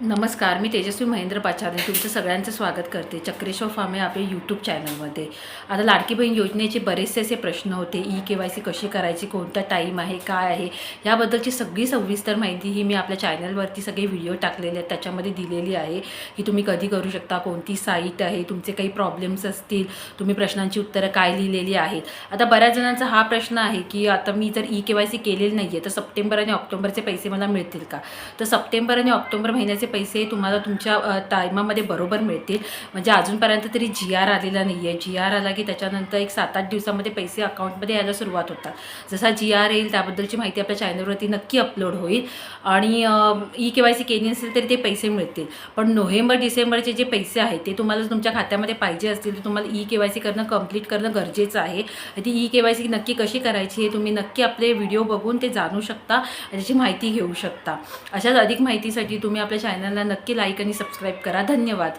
नमस्कार, मी तेजस्वी महेंद्र पाचारने तुमचं सगळ्यांचं स्वागत करते चक्रेश्वर फार्मे आपल्या यूट्यूब चॅनलमध्ये. आता लाडकी बहीण योजनेचे बरेचसे असे प्रश्न होते. KYC कशी करायची, कोणता टाईम आहे, काय आहे, याबद्दलची सगळी सविस्तर माहिती ही मी आपल्या चॅनलवरती सगळे व्हिडिओ टाकलेले आहेत, त्याच्यामध्ये दिलेली आहे की तुम्ही कधी करू शकता, कोणती साईट आहे, तुमचे काही प्रॉब्लेम्स असतील, तुम्ही प्रश्नांची उत्तरं काय लिहिलेली आहेत. आता बऱ्याच जणांचा हा प्रश्न आहे की आता मी जर KYC केलेलं नाही आहे तर सप्टेंबर आणि ऑक्टोबरचे पैसे मला मिळतील का? तर सप्टेंबर आणि ऑक्टोबर महिन्याचे पैसे तुम्हाला तुमच्या टायमामध्ये बरोबर मिळतील. म्हणजे अजूनपर्यंत तरी GR आलेला नाही आहे. GR आला की त्याच्यानंतर एक 7-8 दिवसामध्ये पैसे अकाउंटमध्ये यायला सुरुवात होतात. जसा GR येईल त्याबद्दलची माहिती आपल्या चॅनलवरती नक्की अपलोड होईल आणि KYC केली नसेल तरी ते पैसे मिळतील. पण नोव्हेंबर-डिसेंबरचे जे पैसे आहेत ते तुम्हाला तुमच्या खात्यामध्ये पाहिजे असतील तर तुम्हाला KYC करणं कंप्लीट करणं गरजेचं आहे. ती KYC नक्की कशी करायची हे तुम्ही नक्की आपले व्हिडिओ बघून ते जाणू शकता आणि त्याची माहिती घेऊ शकता. अशाच अधिक माहितीसाठी तुम्ही आपल्या चॅनलला नक्की लाईक आणि सबस्क्राईब करा. धन्यवाद.